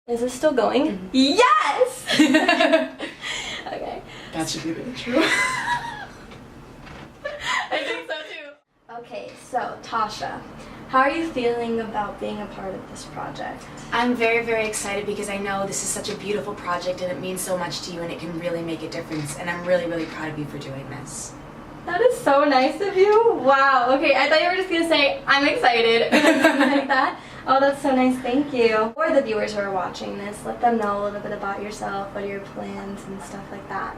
Is this still going? Mm-hmm. Yes! Okay. That should be the intro. I think so too. Okay, so Tasha, how are you feeling about being a part of this project? I'm very, very excited because I know this is such a beautiful project and it means so much to you and it can really make a difference, and I'm really, really proud of you for doing this. That is so nice of you. Wow. Okay, I thought you were just going to say, I'm excited, or something like that. Oh, that's so nice. Thank you. For the viewers who are watching this, let them know a little bit about yourself, what are your plans and stuff like that.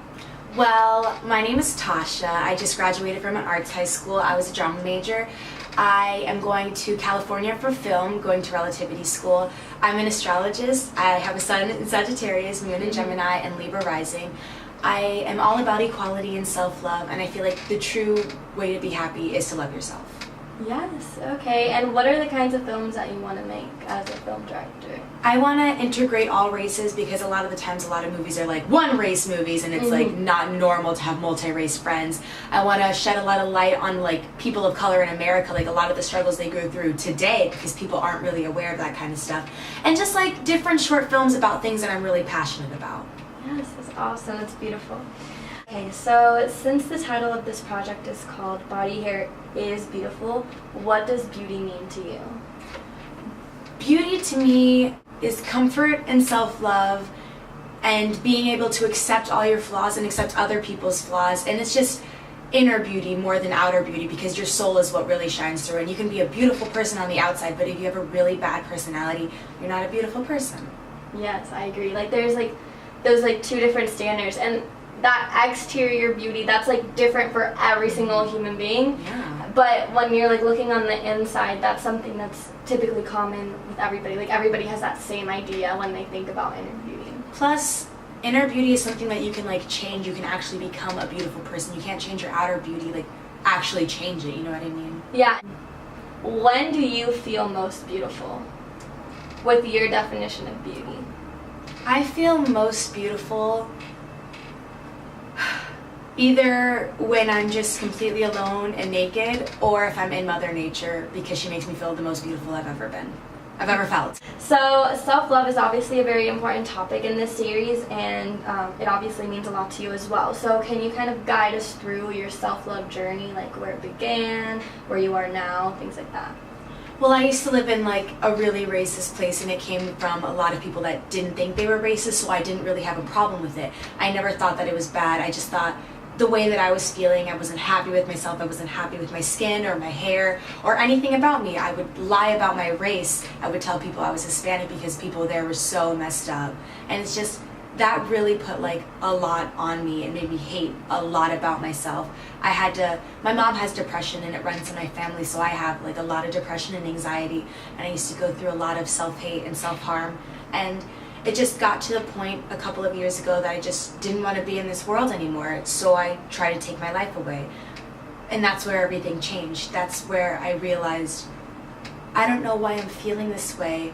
Well, my name is Tasha. I just graduated from an arts high school. I was a drama major. I am going to California for film, going to relativity school. I'm an astrologist. I have a sun in Sagittarius, moon in Gemini, and Libra rising. I am all about equality and self-love, and I feel like the true way to be happy is to love yourself. Yes, okay. And what are the kinds of films that you want to make as a film director? I want to integrate all races because a lot of the times a lot of movies are like one race movies and it's like not normal to have multi-race friends. I want to shed a lot of light on like people of color in America, like a lot of the struggles they go through today because people aren't really aware of that kind of stuff. And just like different short films about things that I'm really passionate about. Yes, that's awesome. That's beautiful. Okay, so since the title of this project is called Body Hair is Beautiful, what does beauty mean to you? Beauty to me is comfort and self-love and being able to accept all your flaws and accept other people's flaws, and it's just inner beauty more than outer beauty because your soul is what really shines through, and you can be a beautiful person on the outside, but if you have a really bad personality, you're not a beautiful person. Yes, I agree. Like there's like those like two different standards, and that exterior beauty, that's like different for every single human being. Yeah. But when you're like looking on the inside, that's something that's typically common with everybody. Like everybody has that same idea when they think about inner beauty. Plus, inner beauty is something that you can like change. You can actually become a beautiful person. You can't change your outer beauty, like actually change it, you know what I mean? Yeah. When do you feel most beautiful? With your definition of beauty? I feel most beautiful either when I'm just completely alone and naked, or if I'm in Mother Nature because she makes me feel the most beautiful I've ever felt. So self-love is obviously a very important topic in this series, and it obviously means a lot to you as well. So can you kind of guide us through your self-love journey, like where it began, where you are now, things like that? Well, I used to live in like a really racist place, and it came from a lot of people that didn't think they were racist, so I didn't really have a problem with it. I never thought that it was bad. I just thought the way that I was feeling, I wasn't happy with myself, I wasn't happy with my skin or my hair or anything about me. I would lie about my race. I would tell people I was Hispanic because people there were so messed up. And it's just, that really put like a lot on me and made me hate a lot about myself. My mom has depression and it runs in my family, so I have like a lot of depression and anxiety, and I used to go through a lot of self-hate and self-harm, and it just got to the point a couple of years ago that I just didn't want to be in this world anymore, so I tried to take my life away. And that's where everything changed. That's where I realized, I don't know why I'm feeling this way.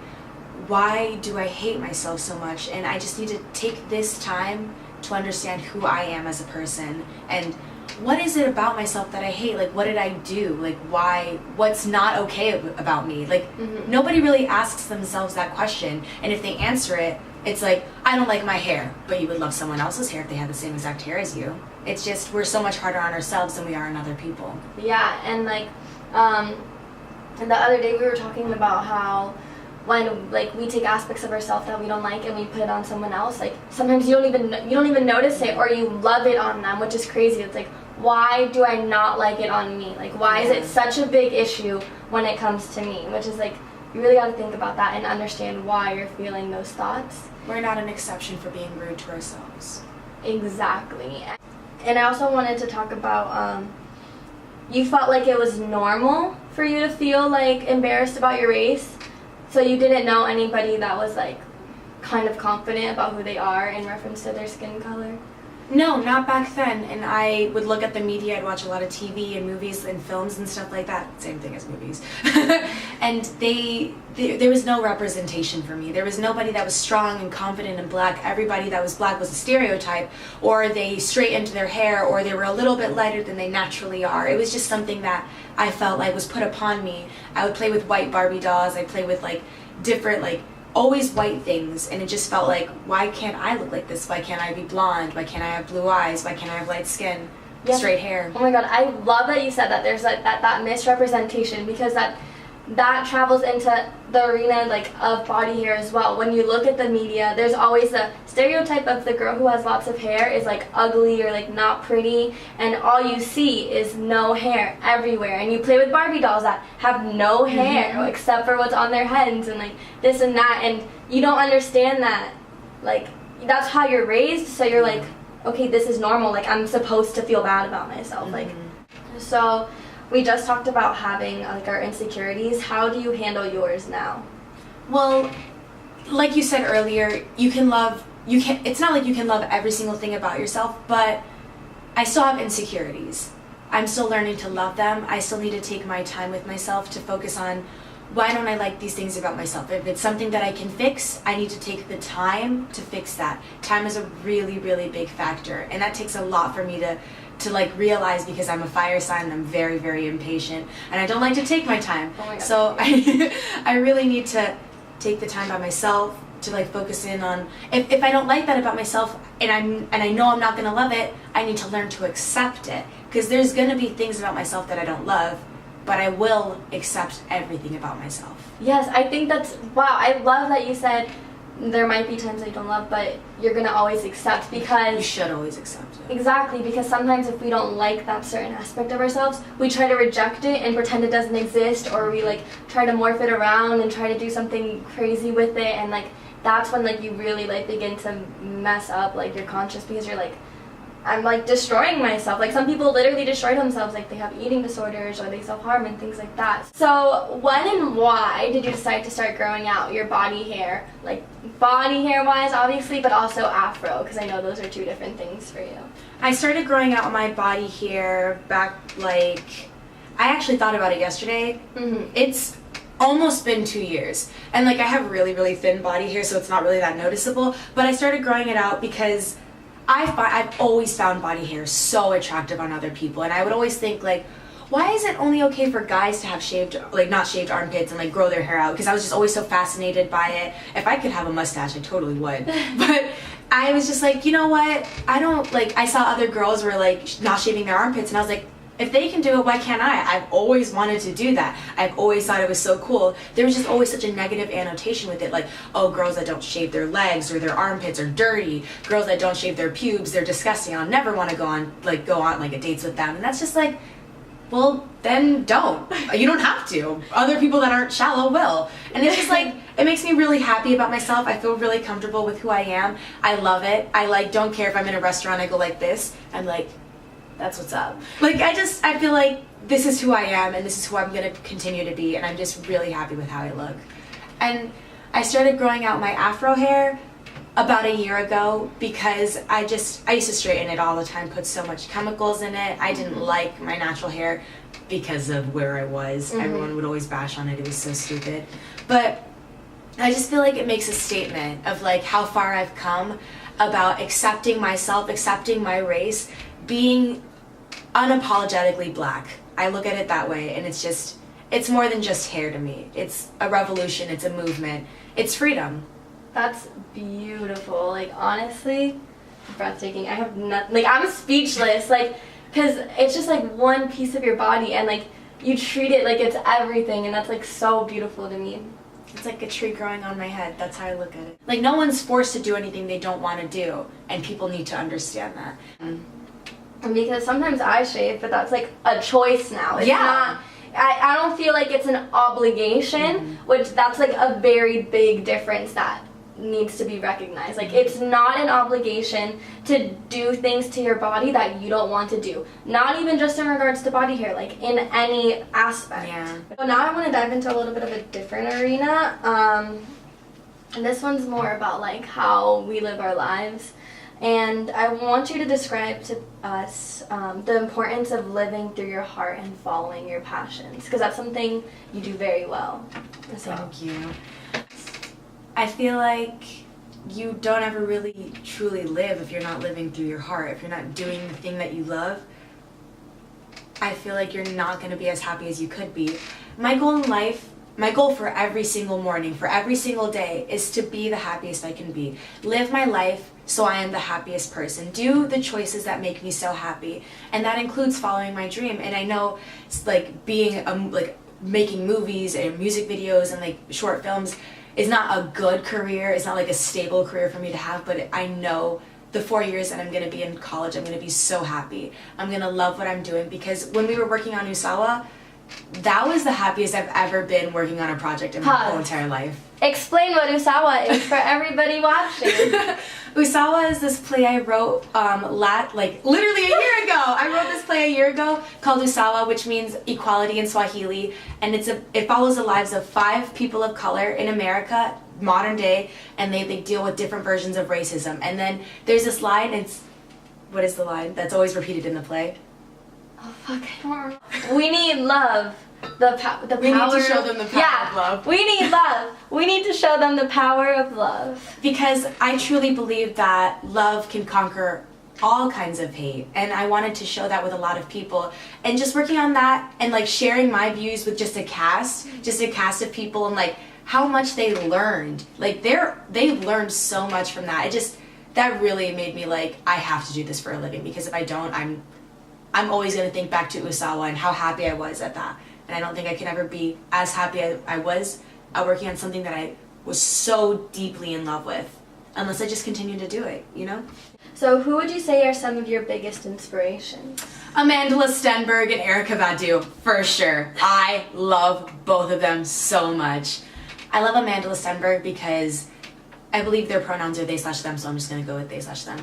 Why do I hate myself so much? And I just need to take this time to understand who I am as a person, and what is it about myself that I hate? Like, what did I do? Like, why? What's not okay about me? Like, nobody really asks themselves that question, and if they answer it, it's like, I don't like my hair, but you would love someone else's hair if they had the same exact hair as you. It's just, we're so much harder on ourselves than we are on other people. Yeah, and like, the other day we were talking about how when like we take aspects of ourselves that we don't like and we put it on someone else, like sometimes you don't even notice it, or you love it on them, which is crazy. It's like, why do I not like it on me? Like, why is it such a big issue when it comes to me? Which is like, you really got to think about that and understand why you're feeling those thoughts. We're not an exception for being rude to ourselves. Exactly. And I also wanted to talk about, you felt like it was normal for you to feel like embarrassed about your race. So you didn't know anybody that was like kind of confident about who they are in reference to their skin color? No, not back then. And I would look at the media, I'd watch a lot of TV and movies and films and stuff like that. Same thing as movies. And there was no representation for me. There was nobody that was strong and confident and black. Everybody that was black was a stereotype, or they straightened their hair, or they were a little bit lighter than they naturally are. It was just something that I felt like was put upon me. I would play with white Barbie dolls. I'd play with like different like always white things, and it just felt like, why can't I look like this? Why can't I be blonde? Why can't I have blue eyes? Why can't I have light skin, straight hair? Oh my god, I love that you said that. There's that misrepresentation, because that travels into the arena like of body hair as well. When you look at the media, there's always a stereotype of the girl who has lots of hair is like ugly or like not pretty, and all you see is no hair everywhere. And you play with Barbie dolls that have no hair except for what's on their heads and like this and that, and you don't understand that like that's how you're raised, so you're like, okay, this is normal, like I'm supposed to feel bad about myself. Like, so we just talked about having like our insecurities. How do you handle yours now? Well, like you said earlier, it's not like you can love every single thing about yourself, but I still have insecurities. I'm still learning to love them. I still need to take my time with myself to focus on, why don't I like these things about myself? If it's something that I can fix, I need to take the time to fix that. Time is a really, really big factor, and that takes a lot for me to like realize, because I'm a fire sign and I'm very, very impatient, and I don't like to take my time. Oh my God. So I really need to take the time by myself to like focus in on, if I don't like that about myself and I know I'm not gonna love it, I need to learn to accept it, because there's gonna be things about myself that I don't love, but I will accept everything about myself. Yes, I think that's, wow, I love that you said there might be times I don't love, but you're gonna always accept, because you should always accept it. Exactly, because sometimes if we don't like that certain aspect of ourselves, we try to reject it and pretend it doesn't exist, or we like try to morph it around and try to do something crazy with it, and like that's when like you really like begin to mess up like your conscious, because you're like, I'm like destroying myself. Like some people literally destroy themselves, like they have eating disorders or they self-harm and things like that. So when and why did you decide to start growing out your body hair? Like body hair wise obviously, but also afro, because I know those are two different things for you. I started growing out my body hair back like, I actually thought about it yesterday. It's almost been 2 years, and like I have really, really thin body hair, so it's not really that noticeable, but I started growing it out because I've always found body hair so attractive on other people, and I would always think like, why is it only okay for guys to have shaved, like not shaved armpits and like grow their hair out? Because I was just always so fascinated by it. If I could have a mustache, I totally would. But I was just like, you know what? I don't like, I saw other girls were like not shaving their armpits, and I was like, if they can do it, why can't I? I've always wanted to do that. I've always thought it was so cool. There was just always such a negative annotation with it, like, oh, girls that don't shave their legs or their armpits are dirty. Girls that don't shave their pubes, they're disgusting. I'll never want to go on like a dates with them. And that's just like, well, then don't. You don't have to. Other people that aren't shallow will. And it's just like, it makes me really happy about myself. I feel really comfortable with who I am. I love it. I like don't care if I'm in a restaurant, I go like this. I'm like, that's what's up. Like I feel like this is who I am, and this is who I'm gonna continue to be, and I'm just really happy with how I look. And I started growing out my afro hair about a year ago because I used to straighten it all the time, put so much chemicals in it. I didn't like my natural hair because of where I was. Everyone would always bash on it. It was so stupid. But I just feel like it makes a statement of like how far I've come about accepting myself, accepting my race, being unapologetically black. I look at it that way, and it's more than just hair to me. It's a revolution, it's a movement, it's freedom. That's beautiful. Like honestly, breathtaking. I have nothing, like I'm speechless, like, because it's just like one piece of your body, and like you treat it like it's everything, and that's like so beautiful to me. It's like a tree growing on my head. That's how I look at it. Like no one's forced to do anything they don't want to do, and people need to understand that. Because sometimes I shave, but that's like a choice now. It's yeah. not, I don't feel like it's an obligation, which that's like a very big difference that needs to be recognized. Like it's not an obligation to do things to your body that you don't want to do. Not even just in regards to body hair, like in any aspect. Yeah. So now I want to dive into a little bit of a different arena. And this one's more about like how we live our lives. And I want you to describe to us the importance of living through your heart and following your passions, because that's something you do very well. Thank you. I feel like you don't ever really truly live if you're not living through your heart. If you're not doing the thing that you love, I feel like you're not going to be as happy as you could be. My goal in life my goal for every single morning, for every single day, is to be the happiest I can be. Live my life so I am the happiest person. Do the choices that make me so happy. And that includes following my dream. And I know it's like being, like making movies and music videos and like short films is not a good career. It's not like a stable career for me to have, but I know the 4 years that I'm going to be in college, I'm going to be so happy. I'm going to love what I'm doing, because when we were working on Usawa, that was the happiest I've ever been working on a project in my whole entire life. Explain what Usawa is for everybody watching. Usawa is this play I wrote like literally a year ago. I wrote this play a year ago called Usawa, which means equality in Swahili, and it follows the lives of 5 people of color in America, modern day, and they deal with different versions of racism. And then there's this line, what is the line that's always repeated in the play? Oh fuck, I don't remember. We need love. The power. We need to show them the power of love. We need love. We need to show them the power of love. Because I truly believe that love can conquer all kinds of hate, and I wanted to show that with a lot of people. And just working on that and like sharing my views with just a cast of people, and like how much they learned. Like they learned so much from that. That really made me like, I have to do this for a living, because if I don't, I'm always going to think back to Usawa and how happy I was at that. And I don't think I can ever be as happy as I was working on something that I was so deeply in love with, unless I just continue to do it, you know? So who would you say are some of your biggest inspirations? Amandla Stenberg and Erica Badu, for sure. I love both of them so much. I love Amandla Stenberg because I believe their pronouns are they/them, so I'm just going to go with they/them.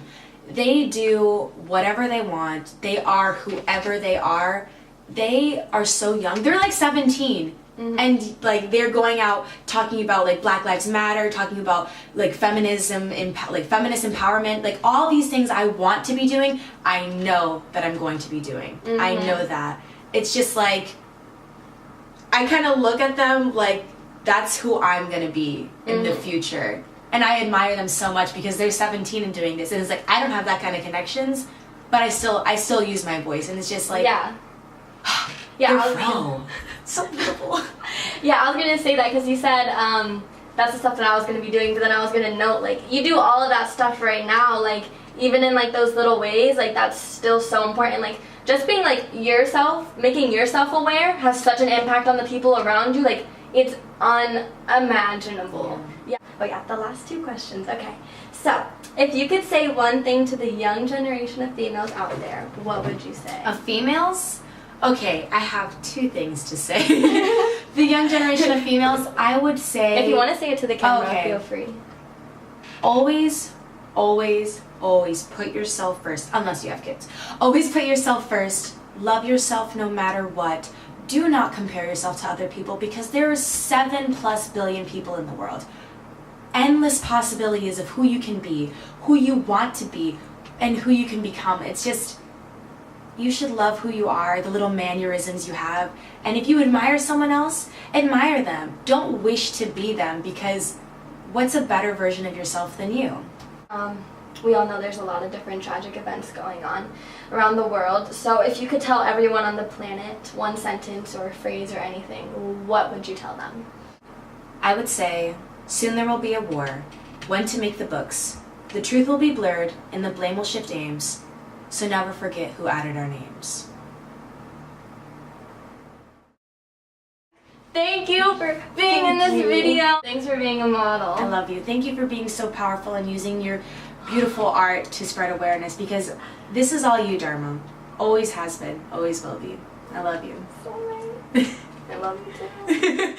They do whatever they want. They are whoever they are. They are so young. They're like 17. Mm-hmm. And like they're going out talking about like Black Lives Matter, talking about like feminism, like feminist empowerment, like all these things I want to be doing, I know that I'm going to be doing. Mm-hmm. I know that. It's just like, I kind of look at them like that's who I'm going to be in the future. And I admire them so much because they're 17 and doing this. And it's like, I don't have that kind of connections, but I still use my voice. And it's just like, yeah, so beautiful. Yeah, I was going to say that because you said that's the stuff that I was going to be doing, but then I was going to note, like, you do all of that stuff right now, like, even in, like, those little ways, like, that's still so important. Like, just being, like, yourself, making yourself aware has such an impact on the people around you. Like, it's unimaginable. Yeah. Oh yeah, the last 2 questions. Okay. So, if you could say one thing to the young generation of females out there, what would you say? Of females? Okay, I have 2 things to say. The young generation of females, I would say... If you want to say it to the camera, feel free. Always, always, always put yourself first, unless you have kids. Always put yourself first. Love yourself no matter what. Do not compare yourself to other people, because there are 7+ billion people in the world. Endless possibilities of who you can be, who you want to be, and who you can become. It's just, you should love who you are, the little mannerisms you have. And if you admire someone else, admire them. Don't wish to be them, because what's a better version of yourself than you? We all know there's a lot of different tragic events going on around the world. So if you could tell everyone on the planet one sentence or a phrase or anything, what would you tell them? I would say, soon there will be a war. When to make the books. The truth will be blurred and the blame will shift aims. So never forget who added our names. Thank you for being in this video. Thanks for being a model. I love you. Thank you for being so powerful and using your beautiful art to spread awareness, because this is all you, Dharma. Always has been, always will be. I love you. So right. I love you too.